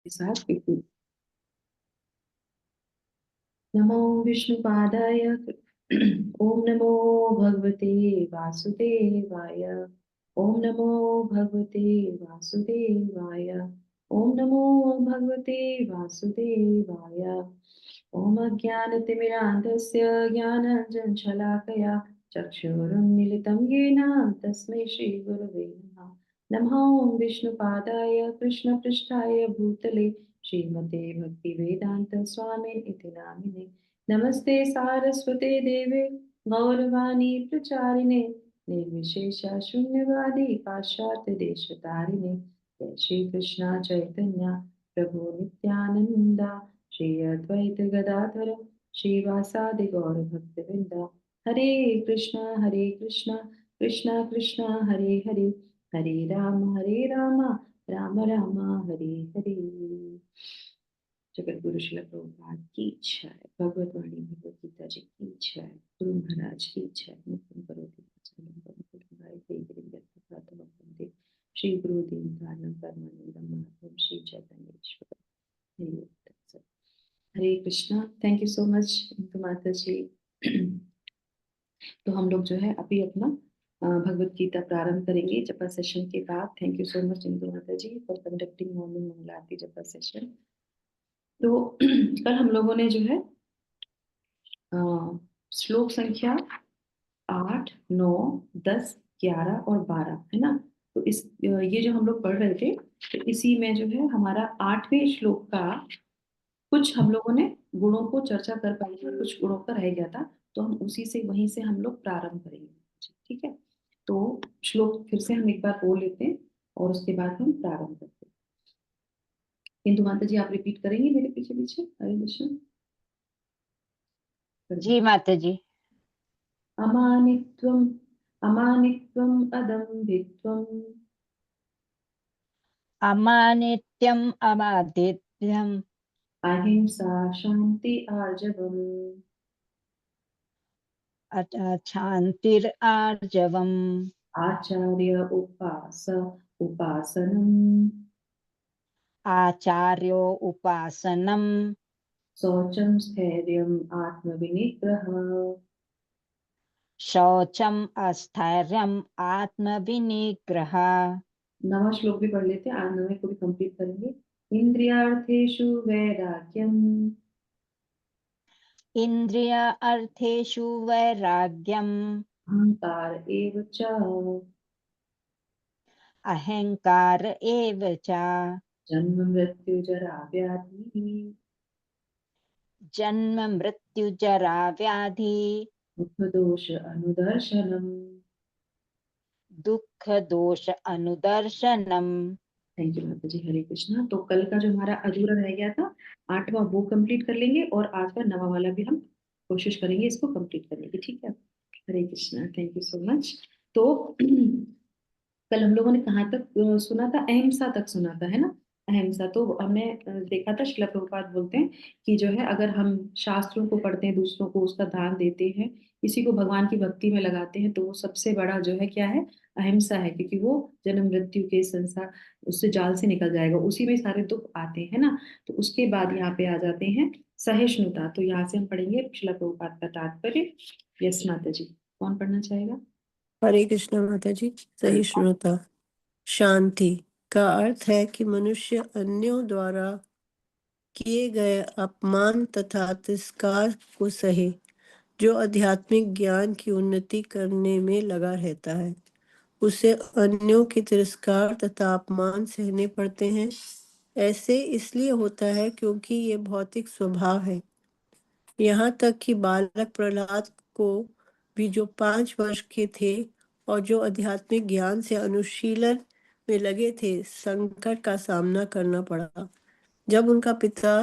के साथ बिल्कुल। नमो विष्णुपादाय ओम नमो भगवते वासुदेवाय। ओम नमो भगवते वासुदेवाय। ओम नमो भगवते वासुदेवाय। ओम अज्ञानतिमिरान्धस्य ज्ञानाञ्जनशलाकया चक्षुरुन्मीलितं येन तस्मै श्रीगुरवे नमः। नमः ओं विष्णुपादाय कृष्णपृष्ठाय भूतले श्रीमते भक्तिवेदांत स्वामी इति नामिने। नमस्ते सारस्वते देवे गौरवाणी प्रचारिणे निर्विशेष शून्यवादी पाश्चात्य देशतारिणे। जय श्री कृष्ण चैतन्य प्रभु नित्यानंदा श्री अद्वैत गदाधर श्रीवासादि गौर भक्तवृंद। हरे कृष्ण कृष्ण कृष्ण हरे हरे हरे राम राम राम हरे हरे। जगत गुरु श्रील प्रभुपाद की जय। भगवत वाणी भगवत गीता जी की जय। गुरु महाराज की जय। मुकुंद करोति वचनं पवनं देवी यत्प्रसादं वन्दे श्री गुरु दीनदयालं परमानंदं माधवं श्री चैतन्य ईश्वर। Hare Krishna. Thank you so much Indu माता जी। तो हम लोग जो है अभी अपना भगवत गीता प्रारंभ करेंगे जपा सेशन के बाद। Thank you so much Indu माता जी फॉर कंडक्टिंग मॉर्निंग मंगल आरती जपा सेशन। तो कल हम लोगों ने जो है श्लोक संख्या 8, 9, 10, 11 और 12 है ना। तो इस ये जो हम लोग पढ़ रहे थे, तो इसी में जो है हमारा 8वें श्लोक का कुछ हम लोगों ने गुणों को चर्चा कर पाई थी, कुछ गुणों का रह गया था। तो हम उसी से वहीं से हम लोग प्रारंभ करेंगे। ठीक है, तो श्लोक फिर से हम एक बार बोल लेते हैं और उसके बाद हम प्रारंभ करते हैं। इंदु माता जी आप रिपीट करेंगे मेरे पीछे पीछे। हरे कृष्ण। जी माता जी। अमानित्वम् अमानित्वम् अदम्भित्वम् अमानित्यम् अमादित्यम् अहिंसा शांति आर्जवम् शान्तिरार्जवम् आचार्य उपासनम् आचार्यो उपासनम् शौचं स्थैर्यम् आत्मविनिग्रह। शौचम् अस्थैर्यम् आत्मविनिग्रह। नवा श्लोक भी पढ़ लेते हैं, आज नवे को भी कंप्लीट करेंगे। इंद्रियार्थेषु वैराग्यम् इन्द्रिय अर्थेषु वैराग्यम् अहंकार एव च अहंकार एव च जन्म मृत्यु जरा व्याधि जन्म मृत्यु जरा व्याधि दुख दोष अनुदर्शनम्। दुख दोष अनुदर्शनम्। थैंक यू माता जी। हरे कृष्णा। तो कल का जो हमारा अधूरा रह गया था 8वां वो कंप्लीट कर लेंगे और आज का 9वां वाला भी हम कोशिश करेंगे इसको कंप्लीट करने की। ठीक है, Hare Krishna. Thank you so much. तो कल हम लोगों ने कहाँ तक सुना था? अहिंसा तक सुना था, है ना। अहिंसा तो हमने देखा था, श्रील प्रभुपाद बोलते हैं कि जो है अगर हम शास्त्रों को पढ़ते हैं, दूसरों को उसका दान देते हैं, किसी को भगवान की भक्ति में लगाते हैं, तो वो सबसे बड़ा जो है क्या है? अहिंसा है। क्योंकि वो जन्म मृत्यु के संसार उससे जाल से निकल जाएगा, उसी में सारे दुख आते हैं ना। तो उसके बाद यहाँ पे आ जाते हैं सहिष्णुता। तो यहाँ से हम पढ़ेंगे श्रील प्रभुपाद का तात्पर्य। यस माता जी, कौन पढ़ना चाहेगा? हरे कृष्ण माता जी। सहिष्णुता शांति का अर्थ है कि मनुष्य अन्यों द्वारा किए गए अपमान तथा तिरस्कार को सहे, जो आध्यात्मिक ज्ञान की उन्नति करने में लगा रहता है। उसे अन्यों के तिरस्कार तथा अपमान सहने पड़ते हैं। ऐसे इसलिए होता है क्योंकि ये भौतिक स्वभाव है। यहाँ तक कि बालक प्रहलाद को भी, जो 5 वर्ष के थे और जो आध्यात्मिक ज्ञान से अनुशीलन में लगे थे, संकट का सामना करना पड़ा। जब उनका पिता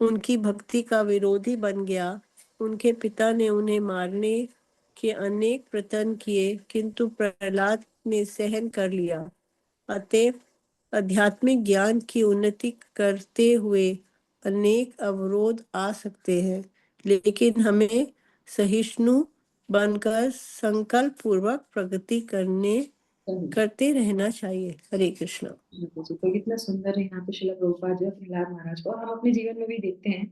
उनकी भक्ति का विरोधी बन गया, उनके पिता ने उन्हें मारने के अनेक प्रयत्न किए, किंतु प्रहलाद ने सहन कर लिया। अतएव आध्यात्मिक ज्ञान की उन्नति करते हुए अनेक अवरोध आ सकते हैं, लेकिन हमें सहिष्णु बनकर संकल्प पूर्वक प्रगति करने करते रहना चाहिए। हरे कृष्णा। बिल्कुल जी। तो कितना सुंदर है यहाँ पे श्रील प्रभुपाद जी और प्रहलाद महाराज को, और हम अपने जीवन में भी देखते हैं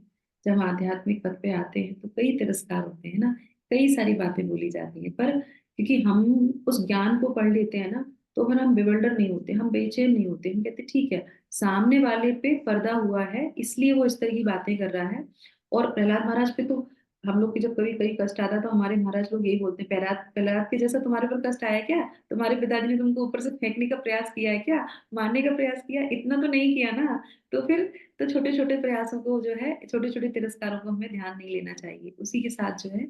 जब हम आध्यात्मिक पथ पे आते हैं तो कई तिरस्कार होते हैं ना, कई सारी बातें बोली जाती हैं, पर क्योंकि हम उस ज्ञान को पढ़ लेते हैं ना, तो फिर हम बिवल्डर नहीं होते, हम बेचैन नहीं होते, हम कहते ठीक है, सामने वाले पे पर्दा हुआ है इसलिए वो इस तरह की बातें कर रहा है। और प्रहलाद महाराज पे तो हम लोग की जब कभी कभी कष्ट आता है तो हमारे महाराज लोग यही बोलते हैं, प्रहलाद प्रहलाद के जैसा तुम्हारे पर कष्ट आया क्या, तुम्हारे पिताजी ने तुमको ऊपर से फेंकने का प्रयास किया है क्या, मारने का प्रयास किया, इतना तो नहीं किया ना। तो फिर तो छोटे छोटे प्रयासों को जो है, छोटे छोटे तिरस्कारों को हमें ध्यान नहीं लेना चाहिए। उसी के साथ जो है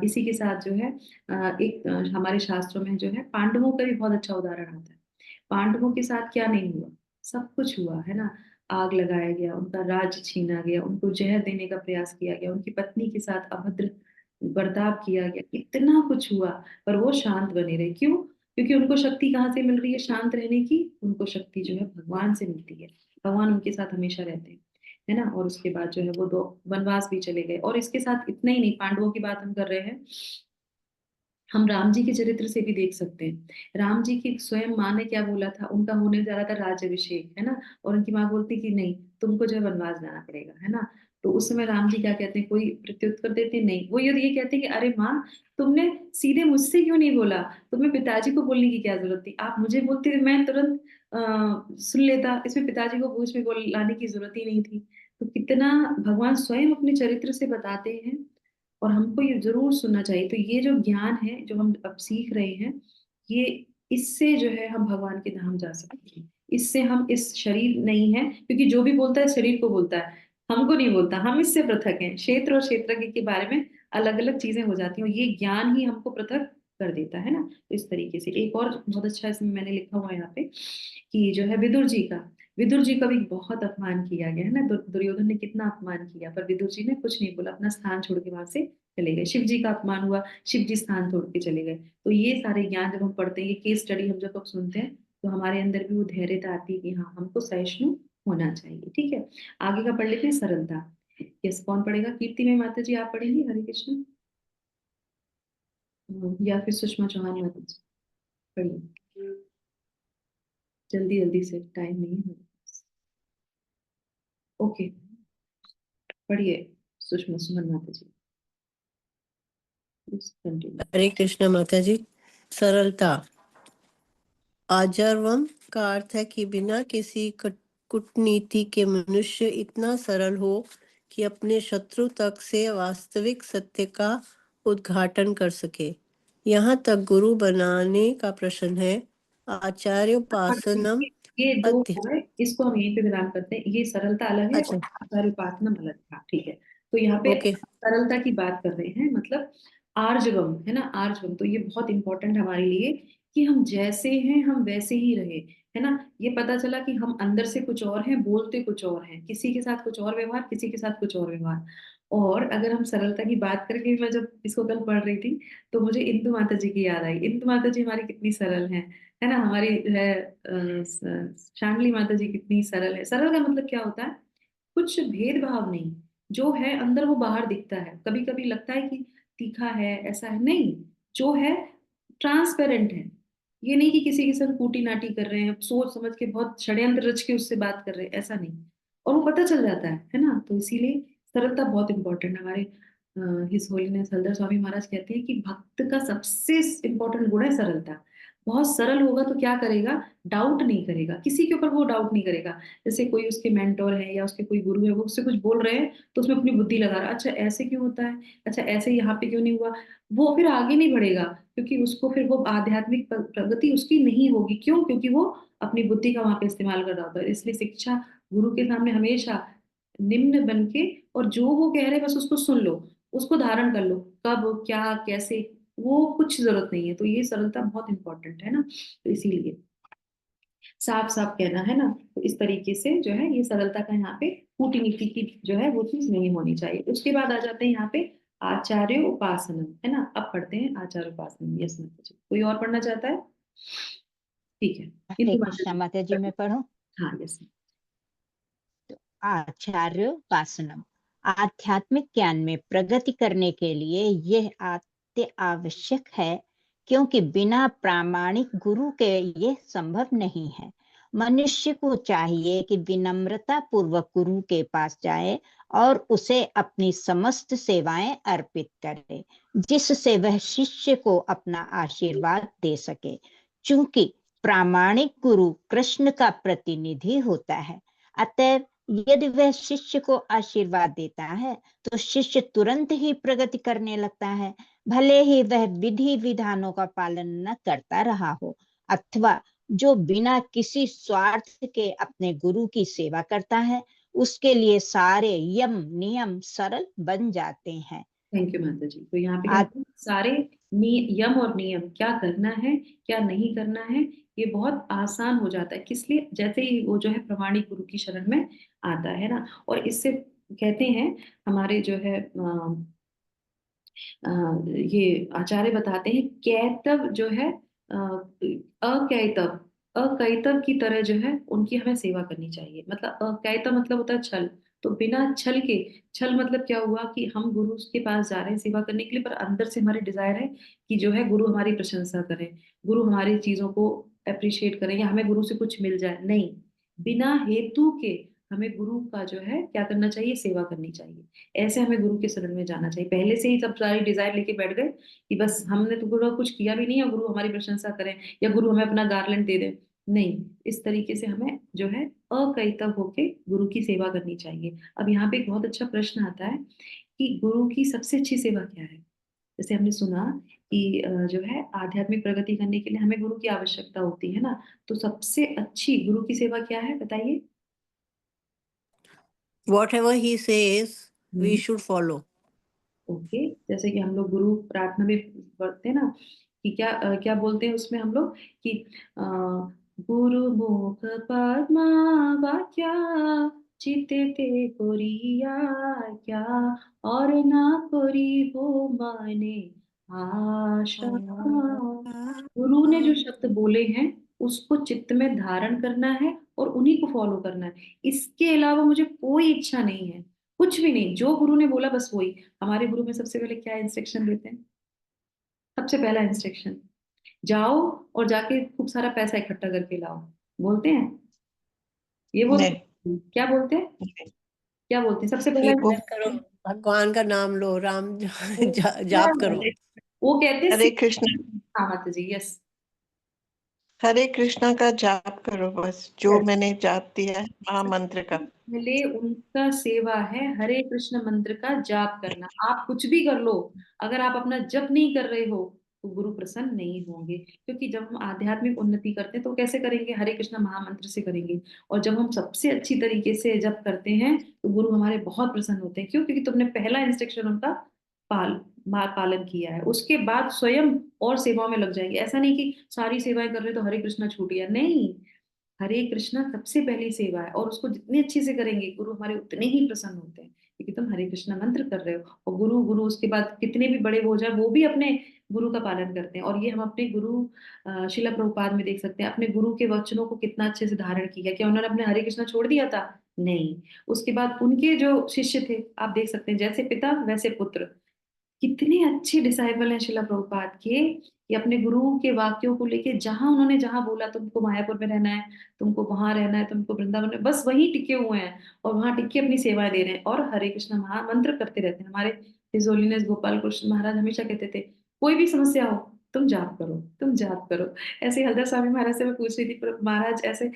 इसी के साथ जो है एक हमारे शास्त्रों में जो है पांडवों का भी बहुत अच्छा उदाहरण आता है। पांडवों के साथ क्या नहीं हुआ, सब कुछ हुआ है ना। आग लगाया गया, उनका राज्य छीना गया, उनको जहर देने का प्रयास किया गया, उनकी पत्नी के साथ अभद्र बर्ताव किया गया, इतना कुछ हुआ, पर वो शांत बने रहे। क्यों? क्योंकि उनको शक्ति कहाँ से मिल रही है शांत रहने की? उनको शक्ति जो है भगवान से मिलती है, भगवान उनके साथ हमेशा रहते हैं, है ना। और उसके बाद जो है वो 2 वनवास भी चले गए। और इसके साथ इतना ही नहीं, पांडवों की बात हम कर रहे हैं, हम राम जी के चरित्र से भी देख सकते हैं। राम जी की स्वयं माँ ने क्या बोला था, उनका होने जा रहा था राज्यभिषेक, है ना, और उनकी माँ बोलती कि नहीं, तुमको जो है वनवास जाना पड़ेगा, है ना। तो उस समय राम जी क्या कहते हैं, कोई प्रत्युत्तर देते नहीं, वो ये कहते हैं कि अरे माँ, तुमने सीधे मुझसे क्यों नहीं बोला, तुम्हें पिताजी को बोलने की क्या जरूरत थी, आप मुझे बोलते मैं तुरंत सुन लेता, इसमें पिताजी को बीच में बोल लाने की जरूरत ही नहीं थी। तो कितना भगवान स्वयं अपने चरित्र से बताते हैं, और हमको ये जरूर सुनना चाहिए। तो ये जो ज्ञान है जो हम अब सीख रहे हैं, ये इससे जो है हम भगवान के धाम जा सकते हैं। इससे हम, इस शरीर नहीं है, क्योंकि जो भी बोलता है शरीर को बोलता है, हमको नहीं बोलता, हम इससे पृथक हैं। क्षेत्र और क्षेत्रज्ञ के बारे में अलग अलग चीजें हो जाती हैं, और ये ज्ञान ही हमको पृथक कर देता है ना। तो इस तरीके से एक और बहुत अच्छा इसमें मैंने लिखा हुआ है यहाँ पे कि जो है विदुर जी का भी बहुत अपमान किया गया है ना। दुर्योधन ने कितना अपमान किया, पर विदुर जी ने कुछ नहीं बोला, अपना स्थान छोड़ के वहां से चले गए। शिव जी का अपमान हुआ, शिव जी स्थान छोड़ के चले गए। तो ये सारे ज्ञान जब हम पढ़ते हैं, ये केस स्टडी हम जब सुनते हैं, तो हमारे अंदर भी वो धैर्यता आती है कि हाँ, हमको सहिष्णु होना चाहिए। ठीक है, आगे का पढ़ लेते हैं, सरलता। यस, कौन पढ़ेगा? कीर्ति में माता जी आप पढ़ेंगी हरे कृष्ण, या फिर सुषमा चौहान माता जी? पढ़िए जल्दी जल्दी से, टाइम नहीं है। ओके, पढ़िए सुषमा सुमन माता जी, कंटिन्यू। हरे कृष्णा माता जी। सरलता। आजर्वम का अर्थ है कि बिना किसी कूटनीति के मनुष्य इतना सरल हो कि अपने शत्रु तक से वास्तविक सत्य का उद्घाटन कर सके। यहाँ तक गुरु बनाने का प्रश्न है। आचार्योपासनम ये दो अध्य हो गए, इसको हम यहीं पे विराम करते हैं। ये सरलता अलग है और अच्छा, आचार्य उपासना अलग था। ठीक है, तो यहाँ पे ओके। सरलता की बात कर रहे हैं, मतलब आर्जवम, है ना, आर्जवम। तो ये बहुत इंपॉर्टेंट हमारे लिए कि हम जैसे हैं हम वैसे ही रहे, है ना। ये पता चला कि हम अंदर से कुछ और हैं, बोलते कुछ और हैं, किसी के साथ कुछ और व्यवहार, किसी के साथ कुछ और व्यवहार। और अगर हम सरलता की बात करेंगे, मैं जब इसको कल पढ़ रही थी तो मुझे इंदु माता जी की याद आई। इंदु माता जी हमारी कितनी सरल हैं, है ना। हमारी है शांडली माता जी कितनी सरल है। सरल का मतलब क्या होता है? कुछ भेदभाव नहीं, जो है अंदर वो बाहर दिखता है। कभी कभी लगता है कि तीखा है, ऐसा है, नहीं, जो है ट्रांसपेरेंट है। ये नहीं कि किसी के संग कूटी नाटी कर रहे हैं, सोच समझ के बहुत षड्यंत्र रच के उससे बात कर रहे हैं, ऐसा नहीं। और वो पता चल जाता है ना। तो इसीलिए सरलता बहुत इंपॉर्टेंट। हमारे हिज होलीनेस हलदर स्वामी महाराज कहते हैं कि भक्त का सबसे इंपॉर्टेंट गुण है सरलता। बहुत सरल होगा तो क्या करेगा? डाउट नहीं करेगा, किसी के ऊपर वो डाउट नहीं करेगा। जैसे कोई उसके मेंटोर है या उसके कोई गुरु है, वो उससे कुछ बोल रहे हैं तो उसमें अपनी बुद्धि लगा रहा है, अच्छा ऐसे क्यों होता है, अच्छा ऐसे यहाँ पे क्यों नहीं हुआ, वो फिर आगे नहीं बढ़ेगा। क्योंकि उसको फिर वो आध्यात्मिक प्रगति उसकी नहीं होगी। क्यों? क्योंकि वो अपनी बुद्धि का वहां पे इस्तेमाल कर रहा होता है। इसलिए शिक्षा गुरु के सामने हमेशा निम्न बन के, और जो वो कह रहे हैं बस उसको सुन लो, उसको धारण कर लो, कब क्या कैसे, वो कुछ जरूरत नहीं है। तो ये सरलता बहुत इंपॉर्टेंट है ना। तो इसीलिए साफ साफ कहना, है ना। तो इस तरीके से जो है ये सरलता का यहाँ पे कूटनीति की जो है वो चीज नहीं होनी चाहिए। उसके बाद आ जाते हैं यहाँ पे आचार्य उपासना, है ना। अब पढ़ते हैं आचार्य उपासना। यस माता जी, कोई और पढ़ना चाहता है? ठीक है, हरे इंदु माता कृष्णा जी माता जी, मैं पढ़ूं? हाँ यस। आचार्योपासनम। आध्यात्मिक ज्ञान में प्रगति करने के लिए यह अति आवश्यक है क्योंकि बिना प्रामाणिक गुरु के ये संभव नहीं है। मनुष्य को चाहिए कि विनम्रता पूर्वक गुरु के पास जाए और उसे अपनी समस्त सेवाएं अर्पित करे, जिससे वह शिष्य को अपना आशीर्वाद दे सके। चूंकि प्रामाणिक गुरु कृष्ण का प्रतिनिधि होता है, अतएव यदि वह शिष्य को आशीर्वाद देता है तो शिष्य तुरंत ही प्रगति करने लगता है, भले ही वह विधि विधानों का पालन न करता रहा हो, अथवा जो बिना किसी स्वार्थ के अपने गुरु की सेवा करता है, उसके लिए सारे यम नियम सरल बन जाते हैं। थैंक यू माता जी। तो यहाँ पे क्या है? सारे यम और नियम, क्या करना है क्या नहीं करना है, ये बहुत आसान हो जाता है। किस लिए? जैसे ही वो जो है प्रामाणिक गुरु की शरण में आता है ना, और इससे कहते हैं हमारे जो है ये आचार्य बताते हैं, कैतव जो है अकैतव, अकैतव की तरह जो है उनकी हमें सेवा करनी चाहिए। मतलब अकैतव मतलब होता है छल, तो बिना छल के, छल मतलब क्या हुआ कि हम गुरु के पास जा रहे हैं सेवा करने के लिए, पर अंदर से हमारे डिजायर है कि जो है गुरु हमारी प्रशंसा करें, गुरु हमारी चीजों को अप्रिशिएट करें, या हमें गुरु से कुछ मिल जाए। नहीं, बिना हेतु के हमें गुरु का जो है क्या करना चाहिए? सेवा करनी चाहिए। ऐसे हमें गुरु के शरण में जाना चाहिए। पहले से ही सब सारी डिजायर लेके बैठ गए कि बस हमने तो गुरु का कुछ किया भी नहीं है, गुरु हमारी प्रशंसा करें या गुरु हमें अपना गारलेंड दे दे। नहीं, इस तरीके से हमें जो है अकैतव होके गुरु की सेवा करनी चाहिए। अब यहाँ पे एक बहुत अच्छा प्रश्न आता है कि गुरु की सबसे अच्छी सेवा क्या है? जैसे हमने सुना कि जो है आध्यात्मिक प्रगति करने के लिए हमें गुरु की आवश्यकता होती है ना, तो सबसे अच्छी गुरु की सेवा क्या है, बताइए। Whatever he says, we should follow. Okay, जैसे कि हम लोग गुरु प्रार्थना में पढ़ते हैं ना कि क्या क्या बोलते हैं उसमें हम लोग कि गुरु मुख पद्मा वाक्या चित्ते ते कोरिया क्या, और ना कोरी वो माने आशा। गुरु ने जो शब्द बोले हैं उसको चित्त में धारण करना है और उन्हीं को फॉलो करना है। इसके अलावा मुझे कोई इच्छा नहीं है, कुछ भी नहीं। जो गुरु ने बोला बस वही। हमारे गुरु में सबसे पहले क्या इंस्ट्रक्शन देते हैं? सबसे पहला इंस्ट्रक्शन, जाओ और जाके खूब सारा पैसा इकट्ठा करके लाओ। बोलते हैं ये, बोलते नहीं, हैं क्या बोलते हैं? क्या बोलते हैं सबसे पहला ये वो भजन करो, भगवान का नाम लो, राम जाप करो। हरे वो कहते हैं हरे कृष्ण हाँ माता जी, यस। हरे कृष्णा का जाप करो, बस जो यस, मैंने जाप दिया है महामंत्र का। पहले उनका सेवा है हरे कृष्ण मंत्र का जाप करना। आप कुछ भी कर लो, अगर आप अपना जप नहीं कर रहे हो तो गुरु प्रसन्न नहीं होंगे। क्योंकि जब हम आध्यात्मिक उन्नति करते हैं तो कैसे करेंगे? हरे कृष्ण महामंत्र से करेंगे। और जब हम सबसे अच्छी तरीके से जप करते हैं तो गुरु हमारे बहुत प्रसन्न होते हैं। क्यों? क्योंकि तुमने पहला इंस्ट्रक्शन उनका पाल पालन किया है, उसके बाद स्वयं और सेवाओं में लग जाएंगे। ऐसा नहीं कि सारी सेवाएं कर रहे तो हरे कृष्णा छूट गया, नहीं। हरे कृष्णा सबसे पहली सेवा है, और उसको जितनी अच्छी से करेंगे गुरु हमारे उतने ही प्रसन्न होते हैं, क्योंकि तुम हरे कृष्णा मंत्र कर रहे हो। और गुरु गुरु उसके बाद कितने भी बड़े हो जाए वो भी अपने गुरु का पालन करते हैं। और ये हम अपने गुरु शिला प्रभुपाद में देख सकते हैं, अपने गुरु के वचनों को कितना अच्छे से धारण किया। क्या उन्होंने अपने हरे कृष्णा छोड़ दिया था? नहीं। उसके बाद उनके जो शिष्य थे आप देख सकते हैं, जैसे पिता वैसे पुत्र। कितने अच्छे डिसाइबल हैं शिला प्रभुपाद के, कि अपने गुरु के वाक्यों को लेके जहां उन्होंने जहां बोला तुमको मायापुर में रहना है, तुमको वहां रहना है, तुमको वृंदावन में, बस वहीं टिके हुए हैं और वहां टिक के अपनी सेवाएं दे रहे हैं और हरे कृष्ण महामंत्र करते रहते हैं। हमारे हिज होलीनेस गोपाल कृष्ण महाराज हमेशा कहते थे, कोई भी समस्या हो तुम जाप करो, तुम जाप करो। ऐसे हरदर स्वामी महाराज से मैं पूछ रही थी, महाराज ऐसे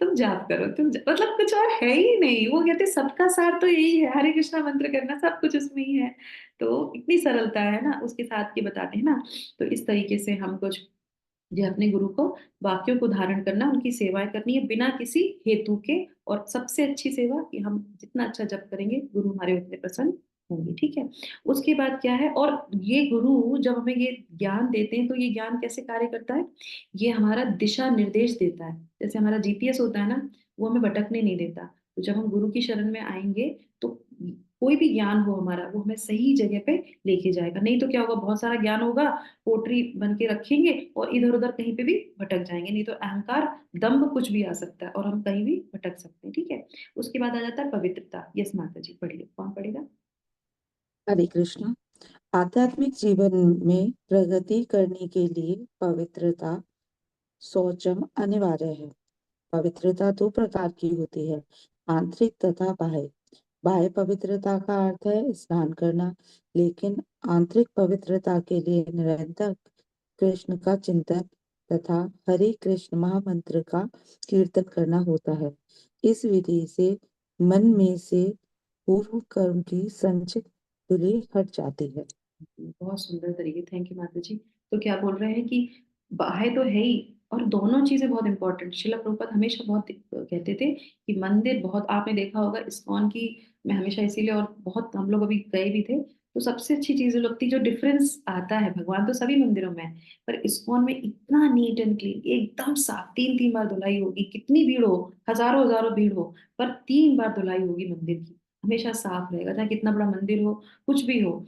तुम जाप करो, मतलब कुछ और है ही नहीं। वो कहते सबका सार तो यही है, हरे कृष्णा मंत्र करना, सब कुछ उसमें ही है। तो इतनी सरलता है ना उसके साथ के बताते हैं ना। तो इस तरीके से हम कुछ जो अपने गुरु को वाक्यों को धारण करना, उनकी सेवाएं करनी है बिना किसी हेतु के। और सबसे अच्छी सेवा कि हम जितना अच्छा जप करेंगे गुरु हमारे उतने प्रसन्न होंगे। ठीक है। उसके बाद क्या है, और ये गुरु जब हमें ये ज्ञान देते हैं तो ये ज्ञान कैसे कार्य करता है? ये हमारा दिशा निर्देश देता है। जैसे हमारा जीपीएस होता है ना, वो हमें भटकने नहीं देता। तो जब हम गुरु की शरण में आएंगे तो कोई भी ज्ञान हो हमारा, वो हमें सही जगह पे लेके जाएगा। नहीं तो क्या होगा, बहुत सारा ज्ञान होगा, पोटरी बन के रखेंगे और इधर उधर कहीं पे भी भटक जाएंगे। नहीं तो अहंकार, दंभ, कुछ भी आ सकता है और हम कहीं भी भटक सकते हैं। ठीक है। उसके बाद आ जाता है पवित्रता। यस माता जी, पढ़िए, कौन पढ़ेगा? हरे कृष्ण। आध्यात्मिक जीवन में प्रगति करने के लिए पवित्रता, शौचम अनिवार्य है। पवित्रता दो प्रकार की होती है, आंतरिक तथा बाह्य। बाह्य पवित्रता का अर्थ है स्नान करना, लेकिन आंतरिक पवित्रता के लिए निरंतर कृष्ण का चिंतन तथा हरे कृष्ण महामंत्र का कीर्तन करना होता है। इस विधि से मन में से पूर्व कर्म की संचित धूलि हट जाती है। बहुत सुंदर तरीके, थैंक यू माता जी। तो क्या बोल रहे हैं कि बाह्य तो है ही, और दोनों चीजें बहुत इंपॉर्टेंट। शिला प्रभुपाद हमेशा बहुत कहते थे कि मंदिर बहुत, आपने देखा होगा इस्कॉन की, मैं हमेशा इसीलिए, और बहुत हम लोग अभी गए भी थे, तो सबसे अच्छी चीज लगती, जो डिफरेंस आता है, भगवान तो सभी मंदिरों में है, पर इस्कॉन में इतना नीट एंड क्लीन, एकदम साफ, 3 3 बार धुलाई होगी, कितनी भीड़ हो, हजारों हजारों भीड़ हो, पर 3 बार धुलाई होगी मंदिर की, हमेशा साफ रहेगा, चाहे कितना बड़ा मंदिर हो, कुछ भी हो।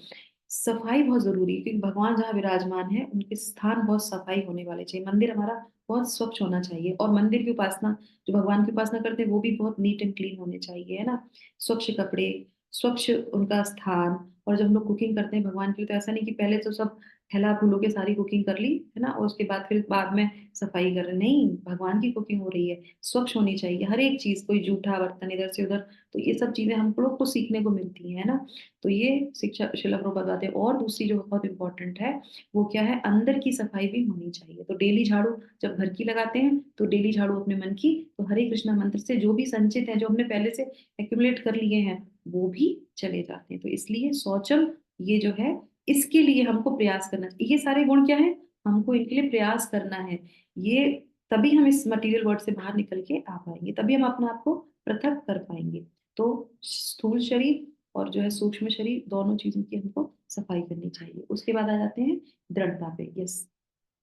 सफाई बहुत जरूरी है, क्योंकि भगवान जहाँ विराजमान है उनके स्थान बहुत सफाई होने वाले चाहिए, मंदिर हमारा बहुत स्वच्छ होना चाहिए, और मंदिर की उपासना, जो भगवान की उपासना करते हैं वो भी बहुत नीट एंड क्लीन होने चाहिए, है ना। स्वच्छ कपड़े, स्वच्छ उनका स्थान। और जब हम लोग कुकिंग करते हैं भगवान के लिए, तो ऐसा नहीं कि पहले तो सब फैला फूलो के सारी कुकिंग कर ली, है ना, और उसके बाद फिर बाद में सफाई कर रहे, नहीं, भगवान की कुकिंग हो रही है, स्वच्छ होनी चाहिए हर एक चीज, कोई जूठा बर्तन इधर से उधर, तो ये सब चीजें हम लोग को सीखने को मिलती है ना। तो ये शिक्षा शिला प्रभुपाद बताते हैं। और दूसरी जो बहुत इंपॉर्टेंट है, वो क्या है, अंदर की सफाई भी होनी चाहिए। तो डेली झाड़ू, जब घर की लगाते हैं तो डेली झाड़ू अपने मन की, तो हरे कृष्णा मंत्र से जो भी संचित है, जो हमने पहले से एक्यूमुलेट कर लिए हैं, वो भी चले जाते हैं। तो इसलिए शौचम, ये जो है, इसके लिए हमको प्रयास करना चाहिए। ये सारे गुण क्या है, हमको इनके लिए प्रयास करना है, ये तभी हम इस मटेरियल वर्ल्ड से बाहर निकल के आ पाएंगे, तभी हम अपने आप को पृथक कर पाएंगे। तो स्थूल शरीर और जो है सूक्ष्म शरीर, दोनों चीजों की हमको सफाई करनी चाहिए। उसके बाद आ जाते हैं दृढ़ता पे। यस,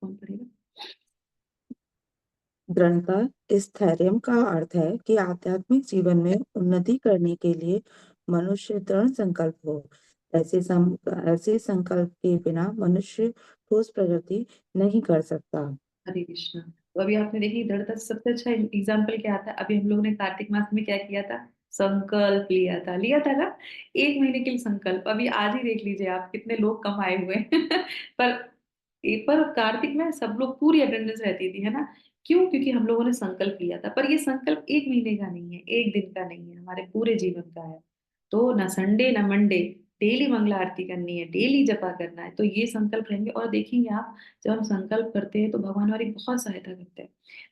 कौन पढ़ेगा? दृढ़ता स्थैर्य का अर्थ है कि आध्यात्मिक जीवन में उन्नति करने के लिए मनुष्य दृढ़ संकल्प हो। ऐसे संकल्प के बिना मनुष्य ठोस प्रगति नहीं कर सकता। हरे कृष्णा। तो अभी आपने देखी दृढ़ता से सबसे अच्छा एग्जाम्पल क्या आता है, अभी हम लोग ने कार्तिक मास में क्या किया था, संकल्प लिया था ना, 1 महीने के लिए संकल्प। अभी आज ही देख लीजिए आप कितने लोग कम आए हुए हैं। पर कार्तिक में सब लोग, पूरी अटेंडेंस रहती थी, है ना। क्यों? क्योंकि हम लोगों ने संकल्प लिया था। पर ये संकल्प 1 महीने का नहीं है, एक दिन का नहीं है, हमारे पूरे जीवन का है। तो ना संडे ना मंडे, डेली मंगला आरती करनी है, डेली जपा करना है, तो ये संकल्प रहेंगे। और देखेंगे आप, जब हम संकल्प करते हैं तो भगवान हमारी बहुत सहायता करते हैं।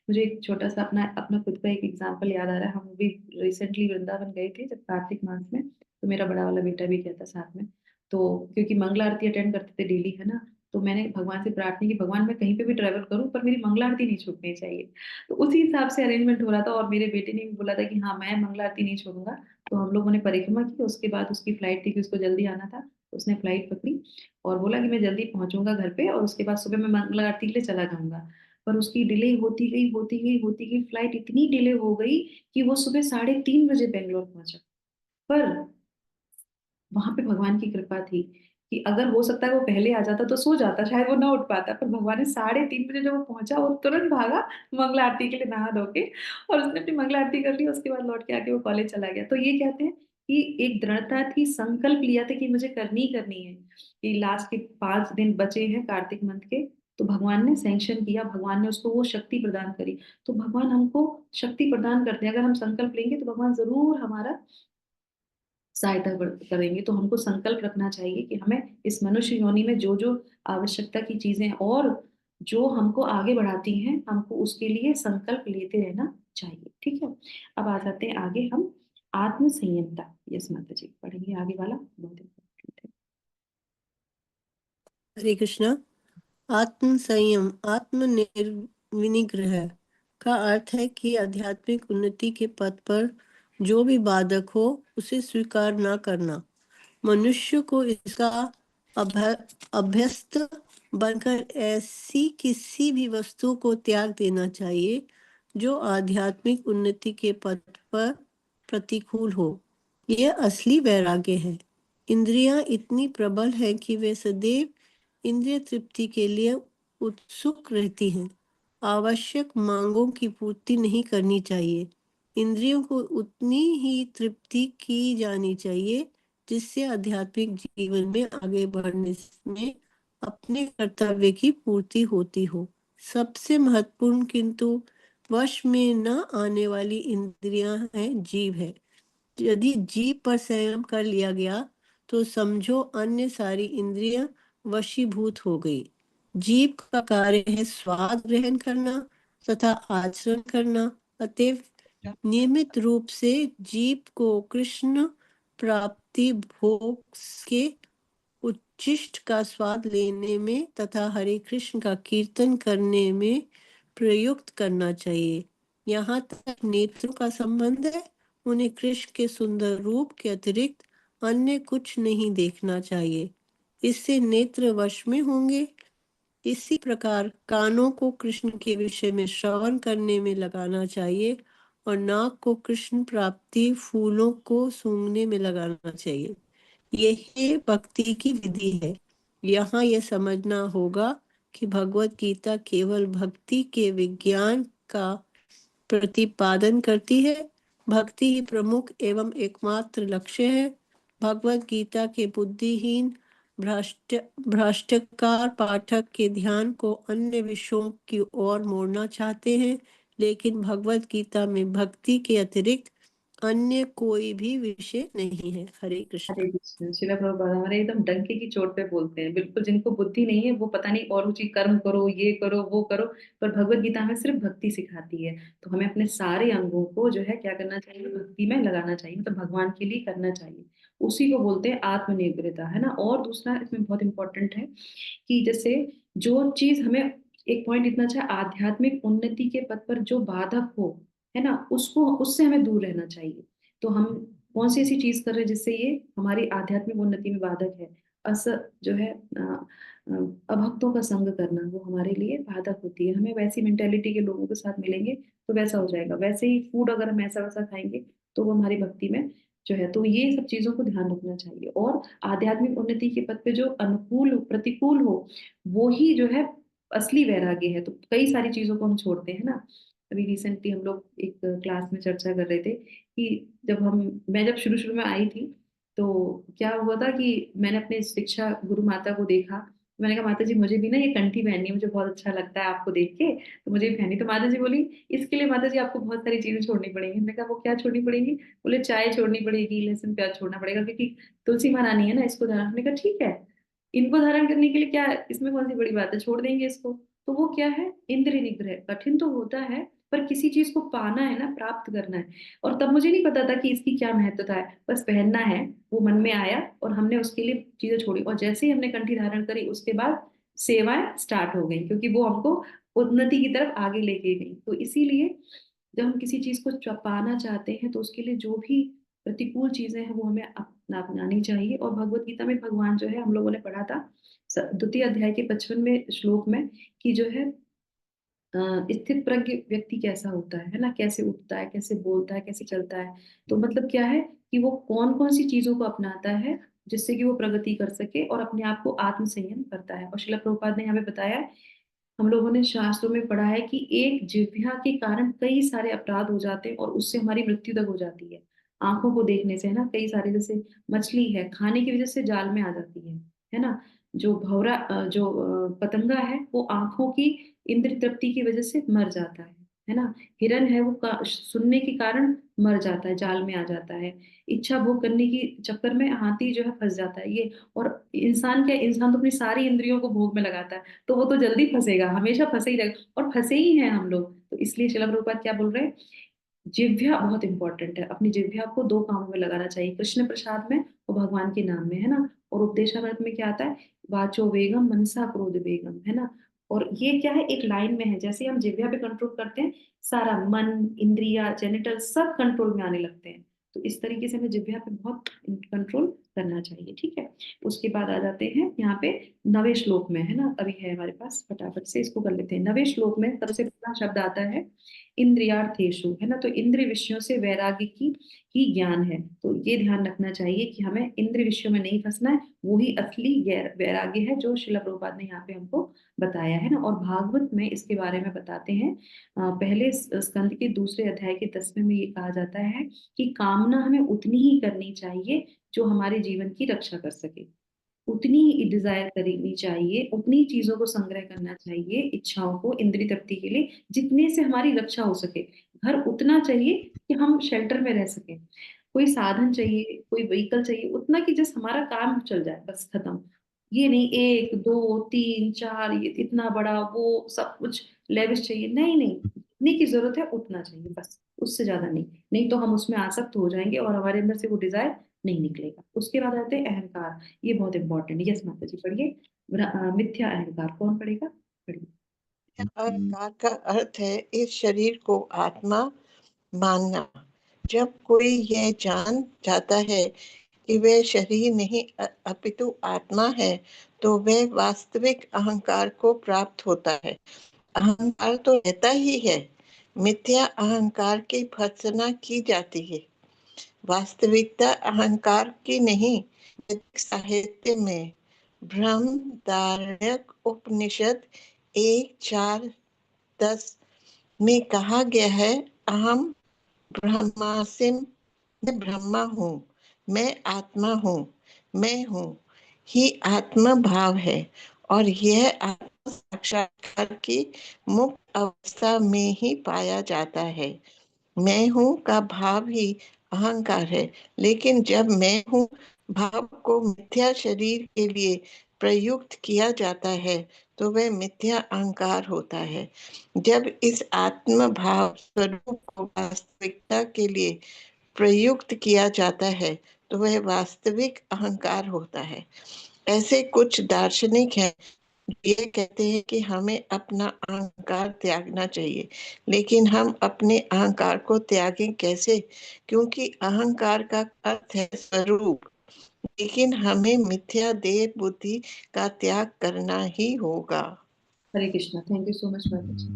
मुझे एक छोटा सा अपना अपना खुद का एक एग्जाम्पल याद आ रहा है। हम भी रिसेंटली वृंदावन गए थे जब कार्तिक मास में, तो मेरा बड़ा वाला बेटा भी गया था साथ में। तो क्योंकि मंगला आरती अटेंड करते थे डेली, है ना, तो मैंने भगवान से प्रार्थना की, भगवान मैं कहीं पे भी ट्रैवल करूं पर मेरी मंगला आरती नहीं छूटनी चाहिए। तो उसी हिसाब से अरेंजमेंट हो रहा था, और मेरे बेटे ने भी बोला था कि हाँ मैं मंगला आरती नहीं छोड़ूंगा। तो हम लोगों ने परिक्रमा की, उसके बाद उसकी फ्लाइट थी कि उसको जल्दी आना था, तो उसने फ्लाइट पकड़ी और बोला कि मैं जल्दी पहुंचूंगा घर पे, और उसके बाद सुबह मैं मंगला आरती के लिए चला जाऊंगा। पर उसकी डिले होती गई होती गई होती गई, फ्लाइट इतनी डिले हो गई कि वो सुबह 3:30 बजे बेंगलोर पहुंचा। पर वहां पे भगवान की कृपा थी कि अगर हो सकता है वो पहले आ जाता तो सो जाता, शायद वो ना उठ पाता, पर भगवान ने 3:30 बजे जब वो पहुंचा, वो तुरंत भागा मंगला आरती के लिए नहा धो के, और उसने अपनी मंगला आरती कर ली। उसके बाद लौट के आके वो कॉलेज चला गया। तो ये कहते हैं कि एक दृढ़ता थी, संकल्प लिया था कि मुझे करनी ही करनी है, कि लास्ट के 5 दिन बचे हैं कार्तिक मंथ के, तो भगवान ने सैंक्शन किया, भगवान ने उसको वो शक्ति प्रदान करी। तो भगवान हमको शक्ति प्रदान करते हैं, अगर हम संकल्प लेंगे तो भगवान जरूर हमारा सहायता करेंगे। तो हमको संकल्प रखना चाहिए कि हमें इस मनुष्य योनि में जो जो आवश्यकता की चीजें और जो हमको आगे बढ़ाती हैं, हमको उसके लिए संकल्प लेते रहना चाहिए। ठीक है, अब आ जाते हैं आगे हम, आत्म संयमता। यस माता जी, पढ़ेंगे आगे वाला, बहुत important है। हरे कृष्णा। आत्म संयम, आत्म विनिग्रह का अर्थ है कि आध्यात्मिक उन्नति के पथ पर जो भी बाधक हो उसे स्वीकार न करना। मनुष्य को इसका अभ्यस्त बनकर ऐसी किसी भी वस्तु को त्याग देना चाहिए जो आध्यात्मिक उन्नति के पथ पर प्रतिकूल हो। यह असली वैराग्य है। इंद्रियां इतनी प्रबल है कि वे सदैव इंद्रिय तृप्ति के लिए उत्सुक रहती हैं। आवश्यक मांगों की पूर्ति नहीं करनी चाहिए। इंद्रियों को उतनी ही तृप्ति की जानी चाहिए जिससे आध्यात्मिक जीवन में आगे बढ़ने में अपने कर्तव्य की पूर्ति होती हो। सबसे महत्वपूर्ण किंतु वश में न आने वाली इंद्रियां हैं जीव है। यदि जीव पर संयम कर लिया गया तो समझो अन्य सारी इंद्रियां वशीभूत हो गई। जीव का कार्य है स्वाद ग्रहण करना तथा आचरण करना। अतएव नियमित रूप से जीव को कृष्ण प्राप्ति भोग के उच्छिष्ट का स्वाद लेने में तथा हरे कृष्ण का कीर्तन करने में प्रयुक्त करना चाहिए। यहाँ तक नेत्रों का संबंध है, उन्हें कृष्ण के सुंदर रूप के अतिरिक्त अन्य कुछ नहीं देखना चाहिए, इससे नेत्र वश में होंगे। इसी प्रकार कानों को कृष्ण के विषय में श्रवण करने में लगाना चाहिए और नाक को कृष्ण प्राप्ति फूलों को सूंघने में लगाना चाहिए। यही भक्ति की विधि है। यहाँ यह समझना होगा कि भगवत गीता केवल भक्ति के विज्ञान का प्रतिपादन करती है। भक्ति ही प्रमुख एवं एकमात्र लक्ष्य है। भगवत गीता के बुद्धिहीन भ्रष्टकार पाठक के ध्यान को अन्य विषयों की ओर मोड़ना चाहते हैं, लेकिन भगवत गीता में भक्ति के अतिरिक्त अन्य कोई भी विषय नहीं है। हरे कृष्ण। हरे कृष्ण। शिला प्रभुपाद हमारे एकदम डंके की चोट पे बोलते हैं, बिल्कुल जिनको बुद्धि नहीं है वो पता नहीं और ऊंची कर्म करो, ये करो वो करो, पर भगवत गीता हमें सिर्फ भक्ति सिखाती है। तो हमें अपने सारे अंगों को जो है क्या करना चाहिए, भक्ति में लगाना चाहिए, मतलब भगवान के लिए करना चाहिए। उसी को बोलते हैं आत्मनिर्भरता, है ना। और दूसरा इसमें बहुत इंपॉर्टेंट है कि जैसे जो चीज हमें, एक पॉइंट इतना अच्छा, आध्यात्मिक उन्नति के पथ पर जो बाधक हो, है ना, उसको, उससे हमें दूर रहना चाहिए। तो हम कौन सी ऐसी चीज कर रहे हैं जिससे ये हमारी आध्यात्मिक उन्नति में बाधक है। अस जो है अभक्तों का संग करना, वो हमारे लिए बाधक होती है। हमें वैसी मेंटेलिटी के लोगों के साथ मिलेंगे तो वैसा हो जाएगा। वैसे ही फूड अगर हम ऐसा वैसा खाएंगे तो वो हमारी भक्ति में जो है, तो ये सब चीजों को ध्यान रखना चाहिए। और आध्यात्मिक उन्नति के पथ पे जो अनुकूल प्रतिकूल हो, वो ही जो है असली वैराग्य है। तो कई सारी चीजों को हम छोड़ते हैं ना। अभी रिसेंटली हम लोग एक क्लास में चर्चा कर रहे थे कि मैं जब शुरू शुरू में आई थी, तो क्या हुआ था कि मैंने अपने शिक्षा गुरु माता को देखा। मैंने कहा माता जी मुझे भी ना ये कंठी पहननी है, मुझे बहुत अच्छा लगता है आपको देख के, तो मुझे भी पहनी। तो माता जी बोली इसके लिए माता जी आपको बहुत सारी चीजें छोड़नी पड़ेंगी। मैंने कहा वो क्या छोड़नी पड़ेगी? बोले चाय छोड़नी पड़ेगी, लहसुन प्याज छोड़ना पड़ेगा, क्योंकि तुलसी महारानी है ना, इसको धारण। हमने कहा ठीक है, इनको धारण करने के लिए क्या, इसमें कौन सी बड़ी बात है, छोड़ देंगे इसको। तो वो क्या है, इंद्रिय निग्रह। कठिन तो होता है, पर किसी चीज को पाना है ना, प्राप्त करना है। और तब मुझे नहीं पता था कि इसकी क्या महत्वता है, बस पहनना है, वो मन में आया और हमने उसके लिए चीजें छोड़ी। और जैसे ही हमने कंठी धारण करी उसके बाद सेवाएं स्टार्ट हो गई, क्योंकि वो हमको उन्नति की तरफ आगे लेके गई। तो इसीलिए जब हम किसी चीज को पाना चाहते हैं तो उसके लिए जो भी प्रतिकूल चीजें हैं वो हमें अपनानी चाहिए। और भगवत गीता में भगवान जो है, हम लोगों ने पढ़ा था द्वितीय अध्याय के 55वें श्लोक में, कि जो है स्थित प्रज्ञ व्यक्ति कैसा होता है ना, कैसे उठता है, कैसे बोलता है, कैसे चलता है। तो मतलब क्या है कि वो कौन कौन सी चीजों को अपनाता है जिससे कि वो प्रगति कर सके और अपने आप को आत्म संयम करता है। और श्रील प्रभुपाद ने यहाँ पे बताया है, हम लोगों ने शास्त्रों में पढ़ा है कि एक जिह्वा के कारण कई सारे अपराध हो जाते हैं और उससे हमारी मृत्यु तक हो जाती है। आंखों को देखने से, है ना, कई सारे, जैसे मछली है, खाने की वजह से जाल में आ जाती है ना। जो भौरा पतंगा है वो आंखों की इंद्रिय तृप्ति की वजह से मर जाता है ना। हिरन है वो सुनने के कारण मर जाता है, जाल में आ जाता है। इच्छा भोग करने की चक्कर में हाथी जो है फंस जाता है ये। और इंसान क्या, इंसान तो अपनी सारी इंद्रियों को भोग में लगाता है, तो वो तो जल्दी फंसेगा, हमेशा फंसे ही रहेगा, और फंसे ही हैं हम लोग। तो इसलिए श्रील प्रभुपाद क्या बोल रहे हैं, जिह्वा बहुत इंपॉर्टेंट है। अपनी जिह्वा को दो कामों में लगाना चाहिए, कृष्ण प्रसाद में और भगवान के नाम में, है ना। और उपदेशामृत में क्या आता है, वाचो वेगम मनसा क्रोध वेगम, है ना। और ये क्या है, एक लाइन में है। जैसे हम जिह्वा पे कंट्रोल करते हैं, सारा मन, इंद्रिया, जेनिटल सब कंट्रोल में आने लगते हैं। तो इस तरीके से हमें जिह्वा पे बहुत कंट्रोल करना चाहिए, ठीक है। उसके बाद आ जाते हैं यहाँ पे 9वें श्लोक में, है ना, अभी है हमारे पास, फटाफट से इसको कर लेते हैं। 9वें श्लोक में सबसे पहला शब्द आता है इंद्रियार्थेषु, है ना। तो इंद्रिय विषयों से वैराग्य की ही ज्ञान है। तो ये ध्यान रखना चाहिए कि हमें इंद्रिय विषयों में नहीं फंसना है, वो ही असली वैराग्य है जो श्रील प्रभुपाद ने यहाँ पे हमको बताया है ना। और भागवत में इसके बारे में बताते हैं, पहले स्कंद के दूसरे अध्याय के 10वें में ये कहा जाता है कि कामना हमें उतनी ही करनी चाहिए जो हमारे जीवन की रक्षा कर सके, उतनी ही डिजायर करनी चाहिए, उतनी चीजों को संग्रह करना चाहिए, इच्छाओं को इंद्रिय तृप्ति के लिए, जितने से हमारी रक्षा हो सके। घर उतना चाहिए कि हम शेल्टर में रह सके, कोई साधन चाहिए, कोई व्हीकल चाहिए उतना कि जस्ट हमारा काम चल जाए, बस खत्म। ये नहीं 1 2 3 4 ये इतना बड़ा वो सब कुछ लेविश चाहिए, नहीं नहीं, जितनी की जरूरत है उतना चाहिए बस, उससे ज्यादा नहीं। नहीं तो हम उसमें आसक्त हो जाएंगे और हमारे अंदर से वो डिजायर नहीं निकलेगा। उसके बाद आते हैं अहंकार, ये बहुत इंपॉर्टेंट है। यस माता जी पढ़िए। मिथ्या अहंकार कौन पढ़ेगा, पढ़िए। अहंकार का अर्थ है इस शरीर को आत्मा मानना। जब कोई यह जान जाता है कि वह शरीर नहीं अपितु आत्मा है, तो वह वास्तविक अहंकार को प्राप्त होता है। अहंकार तो रहता ही है, मिथ्या अहंकार की भर्त्सना की जाती है, वास्तविकता अहंकार की नहीं। साहित्य में बृहदारण्यक उपनिषद 1:4-10 में कहा गया है, अहम ब्रह्मास्मि, मैं ब्रह्मा हूँ, मैं आत्मा हूँ, मैं हूँ ही आत्मा भाव है। और यह आत्मा साक्षात्कार की मुक्त अवस्था में ही पाया जाता है। मैं हूँ का भाव ही अहंकार है, लेकिन जब मैं हूँ भाव को मिथ्या शरीर के लिए प्रयुक्त किया जाता है तो वह मिथ्या अहंकार होता है। जब इस आत्म भाव स्वरूप को वास्तविकता के लिए प्रयुक्त किया जाता है तो वह वास्तविक अहंकार होता है। ऐसे कुछ दार्शनिक हैं ये कहते हैं कि हमें अपना अहंकार त्यागना चाहिए, लेकिन हम अपने अहंकार को त्यागें कैसे? क्योंकि अहंकार का अर्थ है स्वरूप, लेकिन हमें मिथ्या देह बुद्धि का त्याग करना ही होगा। Hare Krishna, thank you so much माता जी।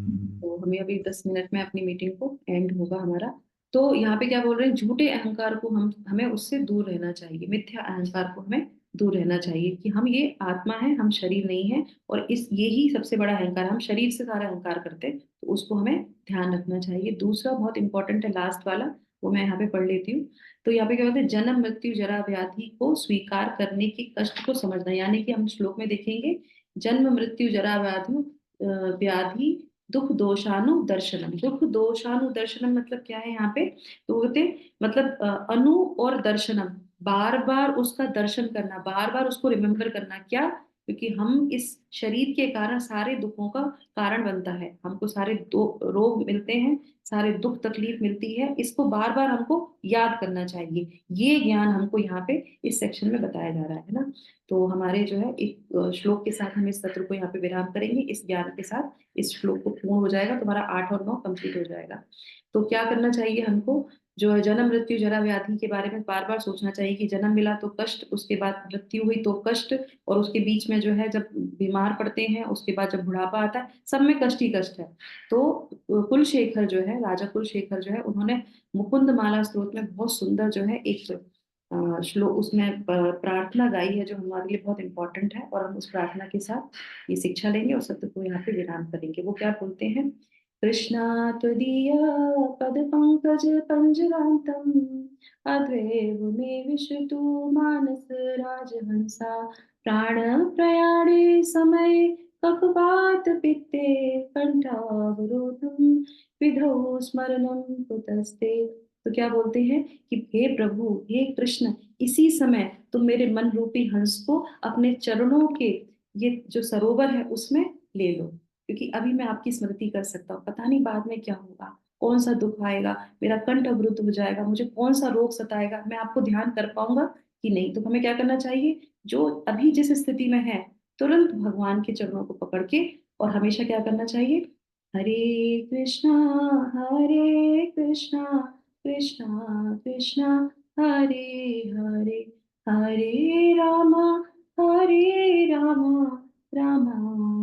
तो हमें अभी 10 मिनट में अपनी मीटिंग को एंड होगा हमारा। तो यहाँ पे क्या बोल रहे हैं, झूठे अहंकार को हमें उससे दूर रहना चाहिए, मिथ्या अहंकार को हमें दूर रहना चाहिए कि हम ये आत्मा है, हम शरीर नहीं है। और इस यही सबसे बड़ा अहंकार, हम शरीर से सारा अहंकार करते हैं, तो उसको हमें ध्यान रखना चाहिए। दूसरा बहुत इंपॉर्टेंट है, लास्ट वाला, वो मैं यहाँ पे पढ़ लेती हूँ। तो यहाँ पे क्या बोलते हैं, जन्म मृत्यु जरा व्याधि को स्वीकार करने के कष्ट को समझना। यानी कि हम श्लोक में देखेंगे, जन्म मृत्यु जरा व्याधि व्याधि दुख दोषानु दर्शनम। दुख दोषानु दर्शनम मतलब क्या है यहाँ पे, तो बोलते मतलब अनु और दर्शनम, बार बार उसका दर्शन करना, बार बार उसको रिमेम्बर करना। क्या? क्योंकि हम इस शरीर के कारण सारे दुखों का कारण बनता है, हमको सारे रोग मिलते हैं, सारे दुख तकलीफ मिलती है, इसको बार बार हमको याद करना चाहिए। ये ज्ञान हमको यहाँ पे इस सेक्शन में बताया जा रहा है ना। तो हमारे जो है एक श्लोक के साथ हम इस सत्र को यहाँ पे विराम करेंगे। इस ज्ञान के साथ इस श्लोक को पूर्ण हो जाएगा, तुम्हारा 8 और 9 कंप्लीट हो जाएगा। तो क्या करना चाहिए हमको, जो है जन्म मृत्यु जरा व्याधि के बारे में बार बार सोचना चाहिए कि जन्म मिला तो कष्ट, उसके बाद मृत्यु हुई तो कष्ट, और उसके बीच में जो है जब बीमार पड़ते हैं, उसके बाद जब बुढ़ापा आता है, सब में कष्ट ही कष्ट है। तो कुलशेखर जो है, राजा कुलशेखर जो है, उन्होंने मुकुंद माला स्तोत्र में बहुत सुंदर जो है एक श्लोक उसमें प्रार्थना गाई है, जो हमारे लिए बहुत इंपॉर्टेंट है। और हम उस प्रार्थना के साथ ये शिक्षा लेंगे और सत्य को यहाँ पे विराम करेंगे। वो क्या बोलते हैं, कृष्णा त्वदीय पद पंकज पंजरांतम, अद्वैव मे विशतु मानस राजहंसा, प्राण प्रयाणे समय कपवात पित्ते, कंठावरोधम विधौ स्मरणम कुतस्ते। तो क्या बोलते हैं कि हे प्रभु, हे कृष्ण, इसी समय तुम मेरे मन रूपी हंस को अपने चरणों के ये जो सरोवर है उसमें ले लो। क्योंकि अभी मैं आपकी स्मृति कर सकता हूँ, पता नहीं बाद में क्या होगा, कौन सा दुख आएगा, मेरा कंठ अवरुद्ध हो जाएगा, मुझे कौन सा रोग सताएगा, मैं आपको ध्यान कर पाऊंगा कि नहीं। तो हमें क्या करना चाहिए, जो अभी जिस स्थिति में है, तुरंत भगवान के चरणों को पकड़ के, और हमेशा क्या करना चाहिए, हरे कृष्णा कृष्णा कृष्णा हरे हरे, हरे रामा रामा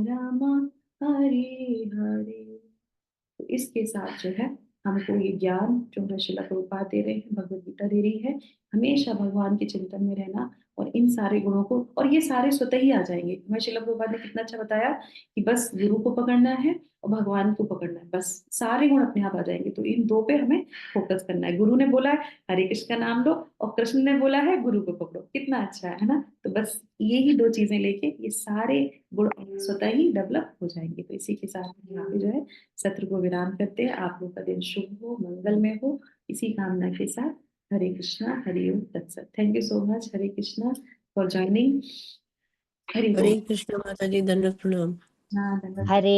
रामा हरे हरे। तो तो इसके साथ जो है हमको ये ज्ञान जो हमें श्रील प्रभुपाद दे रहे हैं, भगवद गीता दे रही है, हमेशा भगवान के चिंतन में रहना और इन सारे गुणों को, और ये सारे स्वतः ही आ जाएंगे। हमें श्रील प्रभुपाद ने कितना अच्छा बताया कि बस गुरु को पकड़ना है और भगवान को पकड़ना है, बस सारे गुण अपने आप आ जाएंगे। तो इन दो पे हमें फोकस करना है। गुरु ने बोला है हरे कृष्ण का नाम लो और कृष्ण ने बोला है गुरु को पकड़ो, कितना अच्छा है ना। तो बस यही दो चीजें लेके ये सारे गुण स्वतः ही डेवलप हो जाएंगे। तो इसी के साथ हम यहाँ पे जो है सत्र को विराम करते हैं। आप लोग का दिन शुभ हो, मंगलमय हो, इसी कामना के साथ हरे कृष्णा, हरि ओम तत्सत। Thank you so much Hare Krishna for joining. Hari Hare Om. Krishna माता जी, दंडवत प्रणाम। हाँ, धन्यवाद। हरे